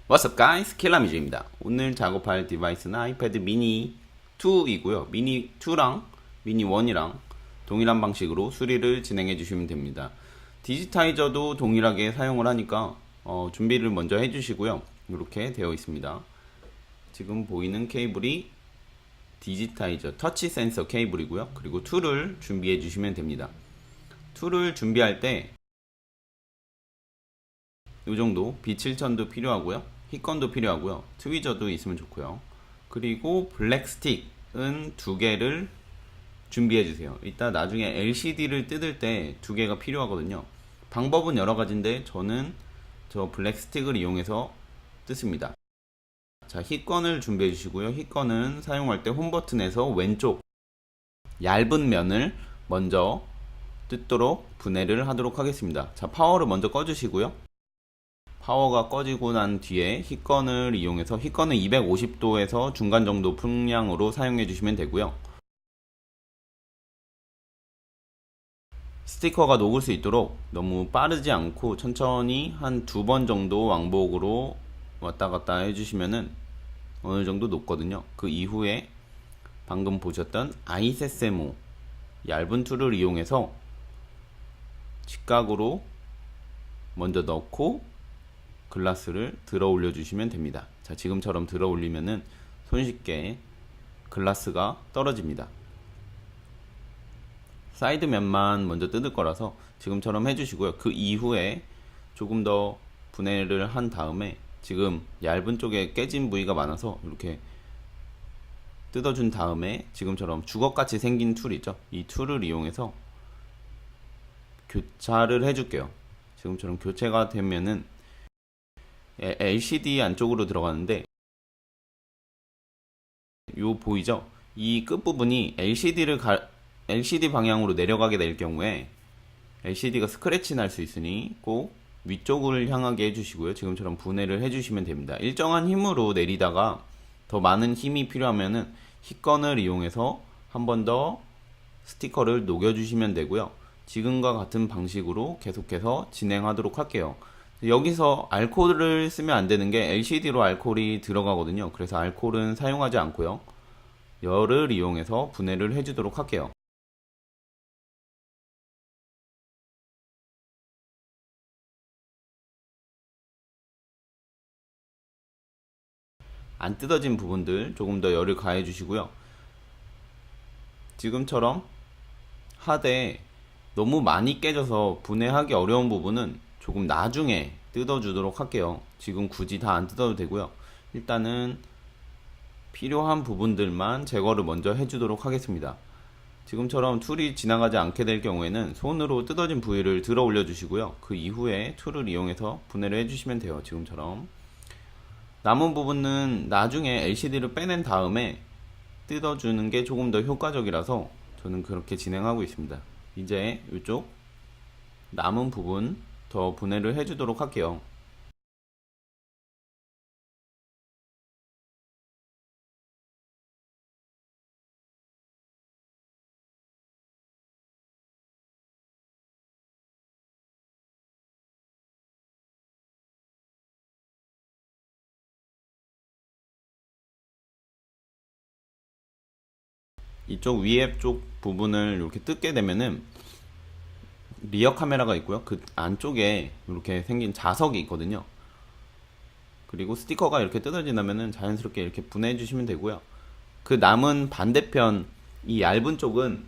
What's up guys? 킬라미즈입니다. 오늘 작업할 디바이스는 아이패드 미니 2이고요. 미니 2랑 미니 1이랑 동일한 방식으로 수리를 진행해 주시면 됩니다. 디지타이저도 동일하게 사용을 하니까 준비를 먼저 해 주시고요. 이렇게 되어 있습니다. 지금 보이는 케이블이 디지타이저 터치 센서 케이블이고요. 그리고 툴을 준비해 주시면 됩니다. 툴을 준비할 때 이 정도 B7000도 필요하고요. 히건도 필요하고요. 트위저도 있으면 좋고요. 그리고 블랙 스틱은 두 개를 준비해 주세요. 이따 나중에 LCD를 뜯을 때 두 개가 필요하거든요. 방법은 여러 가지인데 저는 저 블랙 스틱을 이용해서 뜯습니다. 자, 히건을 준비해 주시고요. 히건은 사용할 때 홈 버튼에서 왼쪽 얇은 면을 먼저 뜯도록 분해를 하도록 하겠습니다. 자, 파워를 먼저 꺼 주시고요. 파워가 꺼지고 난 뒤에 히건을 이용해서 히건은 250도에서 중간 정도 풍량으로 사용해 주시면 되고요. 스티커가 녹을 수 있도록 너무 빠르지 않고 천천히 한 두 번 정도 왕복으로 왔다 갔다 해주시면은 어느 정도 녹거든요. 그 이후에 방금 보셨던 아이세세모 얇은 툴을 이용해서 직각으로 먼저 넣고 글라스를 들어 올려 주시면 됩니다. 자, 지금처럼 들어 올리면은 손쉽게 글라스가 떨어집니다. 사이드 면만 먼저 뜯을 거라서 지금처럼 해주시고요. 그 이후에 조금 더 분해를 한 다음에 지금 얇은 쪽에 깨진 부위가 많아서 이렇게 뜯어준 다음에 지금처럼 주걱같이 생긴 툴이죠. 이 툴을 이용해서 교차를 해줄게요. 지금처럼 교체가 되면은 LCD 안쪽으로 들어가는데 요 보이죠? 이 끝부분이 LCD 방향으로 내려가게 될 경우에 LCD가 스크래치 날 수 있으니 꼭 위쪽을 향하게 해주시고요. 지금처럼 분해를 해주시면 됩니다. 일정한 힘으로 내리다가 더 많은 힘이 필요하면은 히건을 이용해서 한 번 더 스티커를 녹여주시면 되고요. 지금과 같은 방식으로 계속해서 진행하도록 할게요. 여기서 알코올을 쓰면 안 되는 게 LCD로 알코올이 들어가거든요. 그래서 알코올은 사용하지 않고요. 열을 이용해서 분해를 해주도록 할게요. 안 뜯어진 부분들 조금 더 열을 가해 주시고요. 지금처럼 하되 너무 많이 깨져서 분해하기 어려운 부분은 조금 나중에 뜯어주도록 할게요. 지금 굳이 다 안 뜯어도 되고요. 일단은 필요한 부분들만 제거를 먼저 해주도록 하겠습니다. 지금처럼 툴이 지나가지 않게 될 경우에는 손으로 뜯어진 부위를 들어 올려 주시고요. 그 이후에 툴을 이용해서 분해를 해주시면 돼요. 지금처럼 남은 부분은 나중에 LCD를 빼낸 다음에 뜯어주는 게 조금 더 효과적이라서 저는 그렇게 진행하고 있습니다. 이제 이쪽 남은 부분 더 분해를 해주도록 할게요. 이쪽 위에 쪽 부분을 이렇게 뜯게 되면은 리어 카메라가 있고요. 그 안쪽에 이렇게 생긴 자석이 있거든요. 그리고 스티커가 이렇게 뜯어진다면은 자연스럽게 이렇게 분해해 주시면 되고요. 그 남은 반대편 이 얇은 쪽은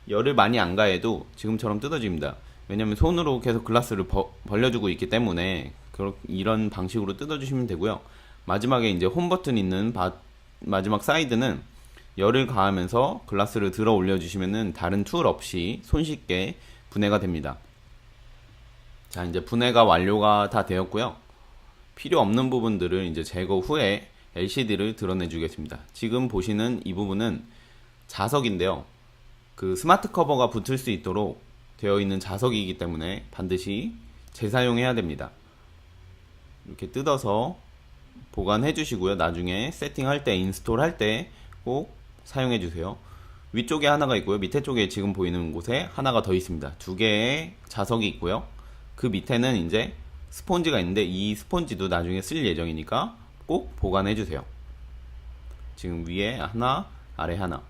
열을 많이 안 가해도 지금처럼 뜯어집니다. 왜냐면 손으로 계속 글라스를 벌려주고 있기 때문에 이런 방식으로 뜯어주시면 되고요. 마지막에 이제 홈 버튼 있는 마지막 사이드는 열을 가하면서 글라스를 들어 올려주시면은 다른 툴 없이 손쉽게 분해가 됩니다. 자, 이제 분해가 완료가 다 되었고요. 필요 없는 부분들을 이제 제거 후에 LCD를 드러내 주겠습니다. 지금 보시는 이 부분은 자석인데요. 그 스마트 커버가 붙을 수 있도록 되어 있는 자석이기 때문에 반드시 재사용해야 됩니다. 이렇게 뜯어서 보관해 주시고요. 나중에 세팅할 때, 인스톨 할 때 꼭 사용해 주세요. 위쪽에 하나가 있고요. 밑에 쪽에 지금 보이는 곳에 하나가 더 있습니다. 두 개의 자석이 있고요. 그 밑에는 이제 스폰지가 있는데 이 스폰지도 나중에 쓸 예정이니까 꼭 보관해 주세요. 지금 위에 하나, 아래 하나.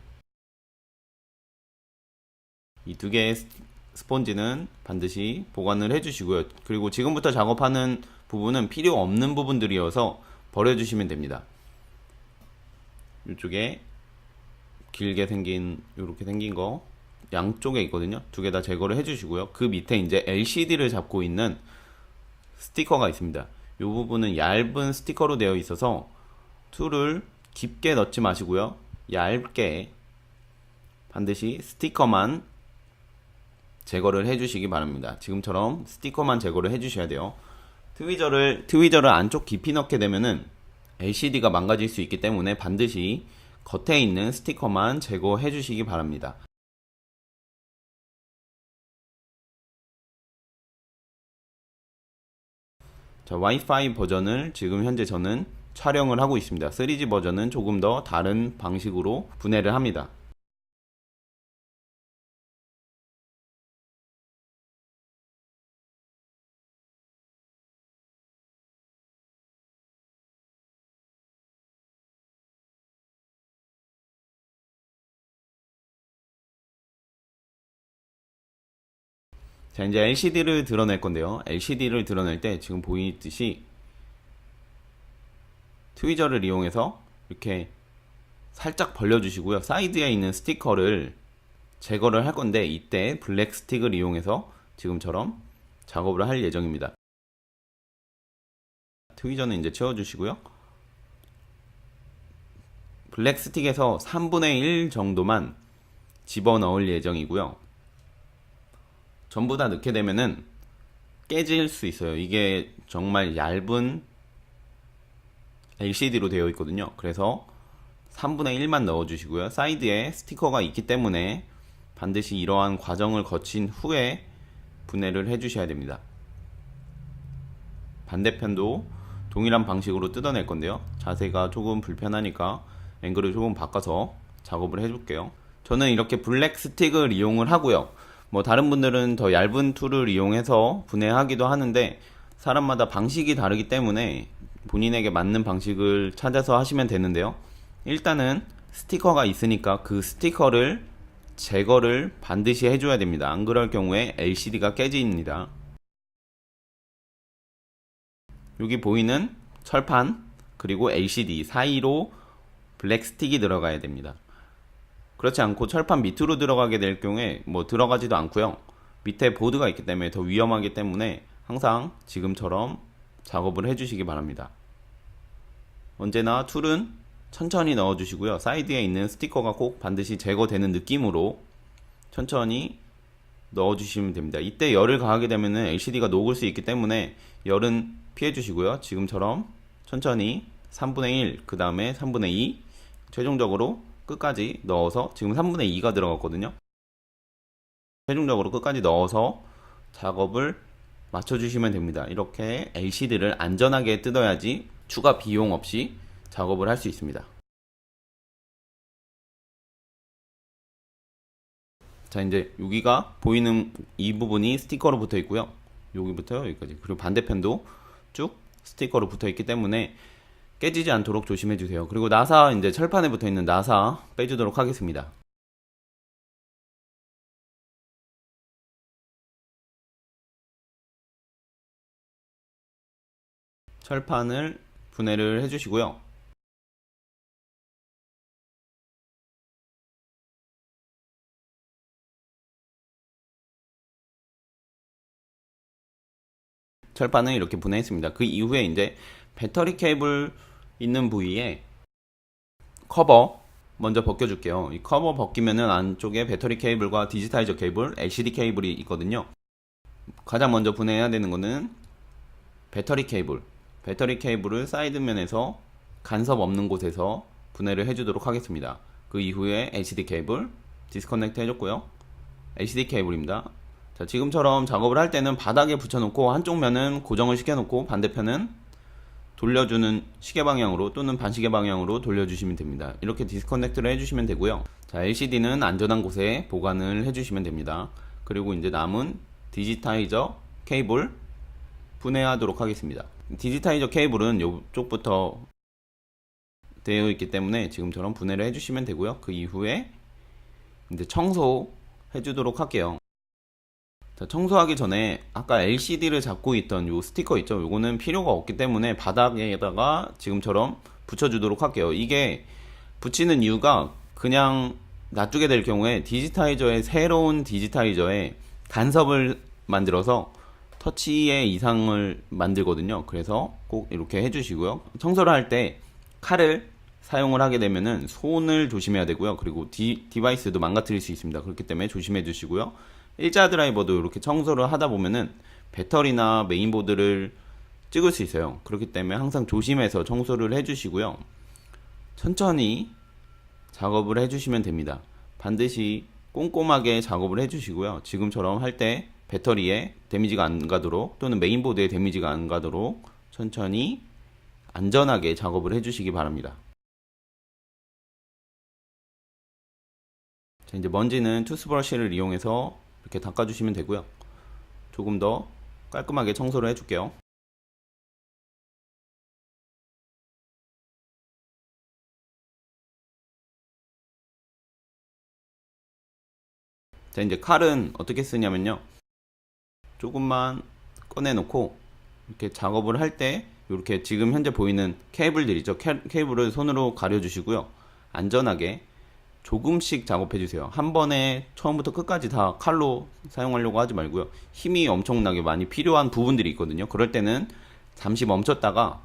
이 두 개의 스폰지는 반드시 보관을 해주시고요. 그리고 지금부터 작업하는 부분은 필요 없는 부분들이어서 버려주시면 됩니다. 이쪽에 길게 생긴 이렇게 생긴 거 양쪽에 있거든요. 두 개 다 제거를 해주시고요. 그 밑에 이제 LCD를 잡고 있는 스티커가 있습니다. 이 부분은 얇은 스티커로 되어 있어서 툴을 깊게 넣지 마시고요. 얇게 반드시 스티커만 제거를 해주시기 바랍니다. 지금처럼 스티커만 제거를 해주셔야 돼요. 트위저를 안쪽 깊이 넣게 되면은 LCD가 망가질 수 있기 때문에 반드시 겉에 있는 스티커만 제거해 주시기 바랍니다. 자, 와이파이 버전을 지금 현재 저는 촬영을 하고 있습니다. 3G 버전은 조금 더 다른 방식으로 분해를 합니다. 자, 이제 LCD를 드러낼 건데요. LCD를 드러낼 때 지금 보이듯이 트위저를 이용해서 이렇게 살짝 벌려주시고요. 사이드에 있는 스티커를 제거를 할 건데 이때 블랙 스틱을 이용해서 지금처럼 작업을 할 예정입니다. 트위저는 이제 채워주시고요. 블랙 스틱에서 3분의 1 정도만 집어넣을 예정이고요. 전부 다 넣게 되면은 깨질 수 있어요. 이게 정말 얇은 LCD로 되어 있거든요. 그래서 3분의 1만 넣어주시고요. 사이드에 스티커가 있기 때문에 반드시 이러한 과정을 거친 후에 분해를 해주셔야 됩니다. 반대편도 동일한 방식으로 뜯어낼 건데요. 자세가 조금 불편하니까 앵글을 조금 바꿔서 작업을 해줄게요. 저는 이렇게 블랙 스틱을 이용을 하고요. 뭐 다른 분들은 더 얇은 툴을 이용해서 분해하기도 하는데 사람마다 방식이 다르기 때문에 본인에게 맞는 방식을 찾아서 하시면 되는데요. 일단은 스티커가 있으니까 그 스티커를 제거를 반드시 해줘야 됩니다. 안 그럴 경우에 LCD가 깨집니다. 여기 보이는 철판 그리고 LCD 사이로 블랙 스틱이 들어가야 됩니다. 그렇지 않고 철판 밑으로 들어가게 될 경우에 뭐 들어가지도 않고요. 밑에 보드가 있기 때문에 더 위험하기 때문에 항상 지금처럼 작업을 해주시기 바랍니다. 언제나 툴은 천천히 넣어주시고요. 사이드에 있는 스티커가 꼭 반드시 제거되는 느낌으로 천천히 넣어주시면 됩니다. 이때 열을 가하게 되면 LCD가 녹을 수 있기 때문에 열은 피해주시고요. 지금처럼 천천히 3분의 1, 그 다음에 3분의 2 최종적으로 끝까지 넣어서 지금 3분의 2가 들어갔거든요. 최종적으로 끝까지 넣어서 작업을 맞춰주시면 됩니다. 이렇게 LCD를 안전하게 뜯어야지 추가 비용 없이 작업을 할 수 있습니다. 자, 이제 여기가 보이는 이 부분이 스티커로 붙어 있고요. 여기부터 여기까지. 그리고 반대편도 쭉 스티커로 붙어 있기 때문에 깨지지 않도록 조심해 주세요. 그리고 나사, 이제 철판에 붙어 있는 나사 빼주도록 하겠습니다. 철판을 분해를 해주시고요. 철판을 이렇게 분해했습니다. 그 이후에 이제 배터리 케이블 있는 부위에 커버 먼저 벗겨줄게요. 이 커버 벗기면은 안쪽에 배터리 케이블과 디지타이저 케이블, LCD 케이블이 있거든요. 가장 먼저 분해해야 되는 거는 배터리 케이블. 배터리 케이블을 사이드면에서 간섭 없는 곳에서 분해를 해주도록 하겠습니다. 그 이후에 LCD 케이블 디스커넥트 해줬고요. LCD 케이블입니다. 자, 지금처럼 작업을 할 때는 바닥에 붙여놓고 한쪽 면은 고정을 시켜놓고 반대편은 돌려주는 시계 방향으로 또는 반시계 방향으로 돌려주시면 됩니다. 이렇게 디스커넥트를 해주시면 되고요. 자, LCD는 안전한 곳에 보관을 해주시면 됩니다. 그리고 이제 남은 디지타이저 케이블 분해하도록 하겠습니다. 디지타이저 케이블은 이쪽부터 되어 있기 때문에 지금처럼 분해를 해주시면 되고요. 그 이후에 이제 청소해 주도록 할게요. 자, 청소하기 전에 아까 LCD를 잡고 있던 요 스티커 있죠? 요거는 필요가 없기 때문에 바닥에다가 지금처럼 붙여주도록 할게요. 이게 붙이는 이유가 그냥 놔두게 될 경우에 디지타이저의 새로운 디지타이저에 간섭을 만들어서 터치의 이상을 만들거든요. 그래서 꼭 이렇게 해주시고요. 청소를 할 때 칼을 사용을 하게 되면은 손을 조심해야 되고요. 그리고 디바이스도 망가뜨릴 수 있습니다. 그렇기 때문에 조심해 주시고요. 일자 드라이버도 이렇게 청소를 하다 보면은 배터리나 메인보드를 찍을 수 있어요. 그렇기 때문에 항상 조심해서 청소를 해주시고요. 천천히 작업을 해주시면 됩니다. 반드시 꼼꼼하게 작업을 해주시고요. 지금처럼 할 때 배터리에 데미지가 안 가도록 또는 메인보드에 데미지가 안 가도록 천천히 안전하게 작업을 해주시기 바랍니다. 자, 이제 먼지는 투스브러쉬를 이용해서 이렇게 닦아주시면 되고요. 조금 더 깔끔하게 청소를 해줄게요. 자, 이제 칼은 어떻게 쓰냐면요. 조금만 꺼내놓고 이렇게 작업을 할 때 이렇게 지금 현재 보이는 케이블들 있죠. 케이블을 손으로 가려주시고요. 안전하게 조금씩 작업해 주세요. 한 번에 처음부터 끝까지 다 칼로 사용하려고 하지 말고요. 힘이 엄청나게 많이 필요한 부분들이 있거든요. 그럴 때는 잠시 멈췄다가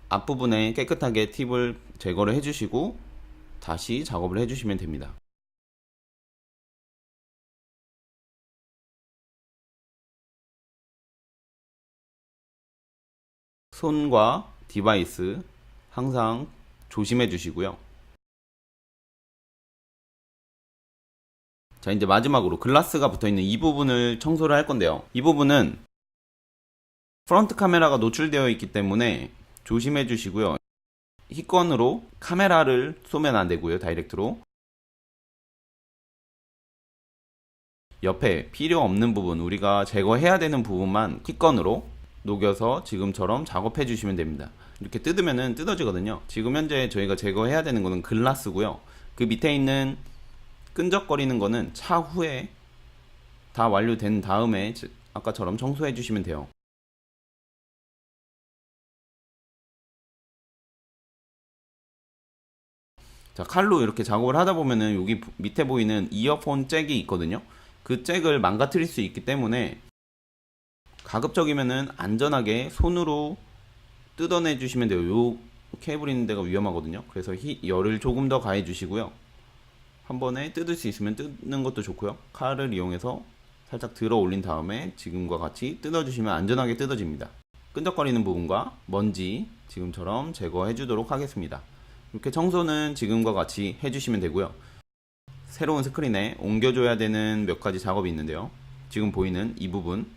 앞부분에 깨끗하게 팁을 제거를 해주시고 다시 작업을 해주시면 됩니다. 손과 디바이스 항상 조심해 주시고요. 자, 이제 마지막으로 글라스가 붙어있는 이 부분을 청소를 할 건데요. 이 부분은 프론트 카메라가 노출되어 있기 때문에 조심해 주시고요. 히건으로 카메라를 쏘면 안 되고요. 다이렉트로. 옆에 필요 없는 부분, 우리가 제거해야 되는 부분만 히건으로 녹여서 지금처럼 작업해 주시면 됩니다. 이렇게 뜯으면은 뜯어지거든요. 지금 현재 저희가 제거해야 되는 거는 글라스고요. 그 밑에 있는 끈적거리는 거는 차후에 다 완료된 다음에 아까처럼 청소해 주시면 돼요. 자, 칼로 이렇게 작업을 하다 보면은 여기 밑에 보이는 이어폰 잭이 있거든요. 그 잭을 망가뜨릴 수 있기 때문에 가급적이면은 안전하게 손으로 뜯어내 주시면 돼요. 요 케이블 있는 데가 위험하거든요. 그래서 열을 조금 더 가해 주시고요. 한 번에 뜯을 수 있으면 뜯는 것도 좋고요. 칼을 이용해서 살짝 들어 올린 다음에 지금과 같이 뜯어주시면 안전하게 뜯어집니다. 끈적거리는 부분과 먼지 지금처럼 제거해 주도록 하겠습니다. 이렇게 청소는 지금과 같이 해주시면 되고요. 새로운 스크린에 옮겨줘야 되는 몇 가지 작업이 있는데요. 지금 보이는 이 부분,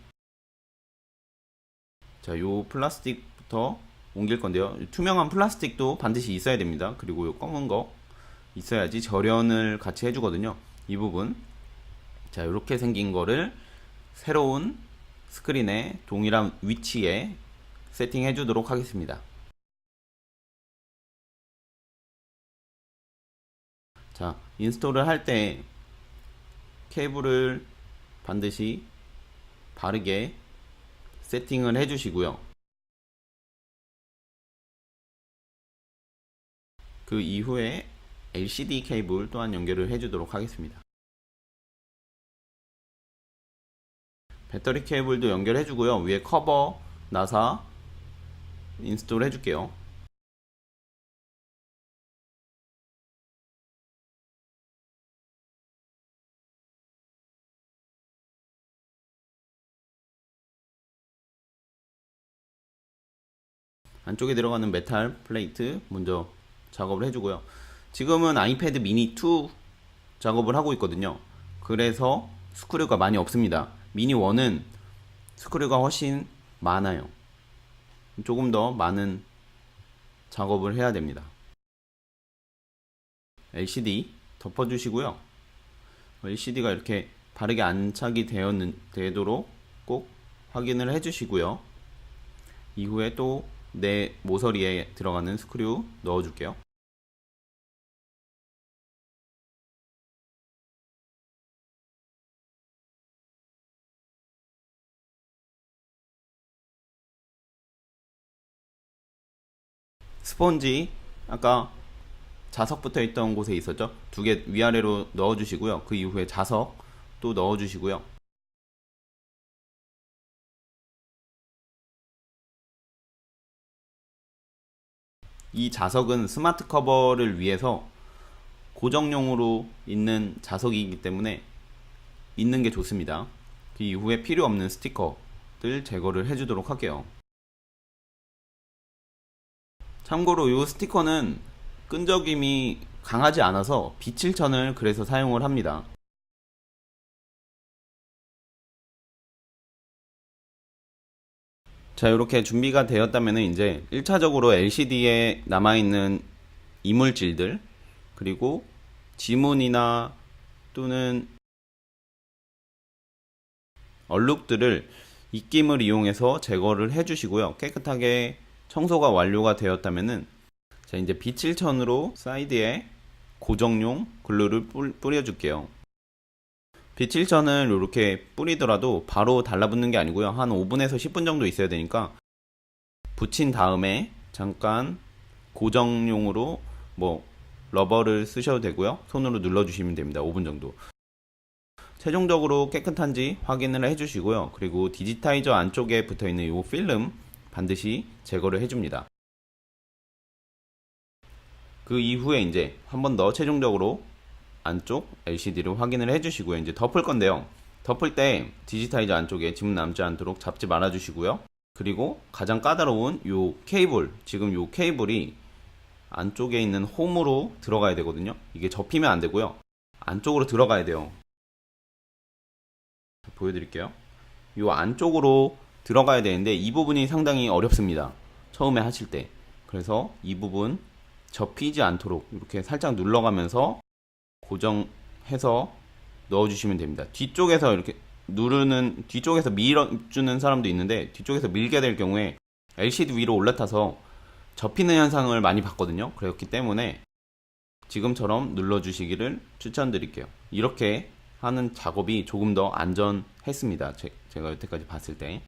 자, 요 플라스틱부터 옮길 건데요. 투명한 플라스틱도 반드시 있어야 됩니다. 그리고 요 검은 거 있어야지 절연을 같이 해주거든요. 이 부분, 자, 이렇게 생긴 거를 새로운 스크린에 동일한 위치에 세팅해 주도록 하겠습니다. 자, 인스톨을 할 때 케이블을 반드시 바르게 세팅을 해 주시고요. 그 이후에 LCD 케이블 또한 연결을 해 주도록 하겠습니다. 배터리 케이블도 연결해 주고요. 위에 커버, 나사 인스톨 해 줄게요. 안쪽에 들어가는 메탈 플레이트 먼저 작업을 해주고요. 지금은 아이패드 미니 2 작업을 하고 있거든요. 그래서 스크류가 많이 없습니다. 미니 1은 스크류가 훨씬 많아요. 조금 더 많은 작업을 해야 됩니다. LCD 덮어주시고요. LCD가 이렇게 바르게 안착이 되도록 꼭 확인을 해주시고요. 이후에 또 내 모서리에 들어가는 스크류 넣어줄게요. 스펀지 아까 자석 붙어 있던 곳에 있었죠? 두 개 위아래로 넣어주시고요. 그 이후에 자석 또 넣어주시고요. 이 자석은 스마트 커버를 위해서 고정용으로 있는 자석이기 때문에 있는 게 좋습니다. 그 이후에 필요 없는 스티커들 제거를 해주도록 할게요. 참고로 이 스티커는 끈적임이 강하지 않아서 B7천을 그래서 사용을 합니다. 자, 이렇게 준비가 되었다면 이제 1차적으로 LCD에 남아있는 이물질들, 그리고 지문이나 또는 얼룩들을 입김을 이용해서 제거를 해주시고요. 깨끗하게 청소가 완료가 되었다면은 자, 이제 B7천으로 사이드에 고정용 글루를 뿌려줄게요. B7천을 이렇게 뿌리더라도 바로 달라붙는 게 아니고요. 한 5분에서 10분 정도 있어야 되니까 붙인 다음에 잠깐 고정용으로 뭐 러버를 쓰셔도 되고요. 손으로 눌러주시면 됩니다. 5분 정도. 최종적으로 깨끗한지 확인을 해주시고요. 그리고 디지타이저 안쪽에 붙어있는 이 필름 반드시 제거를 해줍니다. 그 이후에 이제 한 번 더 최종적으로 안쪽 LCD를 확인을 해주시고요. 이제 덮을 건데요. 덮을 때 디지타이저 안쪽에 지문 남지 않도록 잡지 말아 주시고요. 그리고 가장 까다로운 요 케이블, 지금 요 케이블이 안쪽에 있는 홈으로 들어가야 되거든요. 이게 접히면 안 되고요. 안쪽으로 들어가야 돼요. 보여드릴게요. 요 안쪽으로 들어가야 되는데 이 부분이 상당히 어렵습니다. 처음에 하실 때. 그래서 이 부분 접히지 않도록 이렇게 살짝 눌러가면서 고정해서 넣어주시면 됩니다. 뒤쪽에서 이렇게 누르는, 뒤쪽에서 밀어주는 사람도 있는데 뒤쪽에서 밀게 될 경우에 LCD 위로 올라타서 접히는 현상을 많이 봤거든요. 그렇기 때문에 지금처럼 눌러주시기를 추천드릴게요. 이렇게 하는 작업이 조금 더 안전했습니다. 제가 여태까지 봤을 때.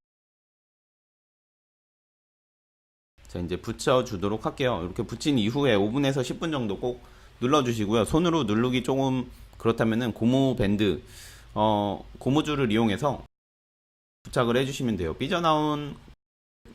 자, 이제 붙여주도록 할게요. 이렇게 붙인 이후에 5분에서 10분 정도 꼭 눌러주시고요. 손으로 누르기 조금 그렇다면은 고무 밴드, 고무줄을 이용해서 부착을 해주시면 돼요.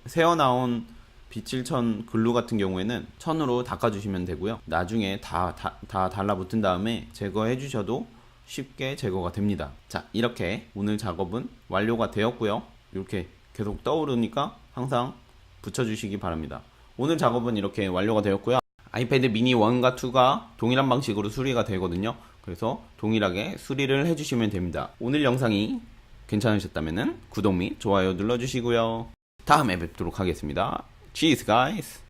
새어나온 B7천 글루 같은 경우에는 천으로 닦아주시면 되고요. 나중에 다 달라붙은 다음에 제거해 주셔도 쉽게 제거가 됩니다. 자, 이렇게 오늘 작업은 완료가 되었고요. 이렇게 계속 떠오르니까 항상 붙여주시기 바랍니다. 오늘 작업은 이렇게 완료가 되었고요. 아이패드 미니 1과 2가 동일한 방식으로 수리가 되거든요. 그래서 동일하게 수리를 해주시면 됩니다. 오늘 영상이 괜찮으셨다면 구독 및 좋아요 눌러주시고요. 다음에 뵙도록 하겠습니다. Cheers guys!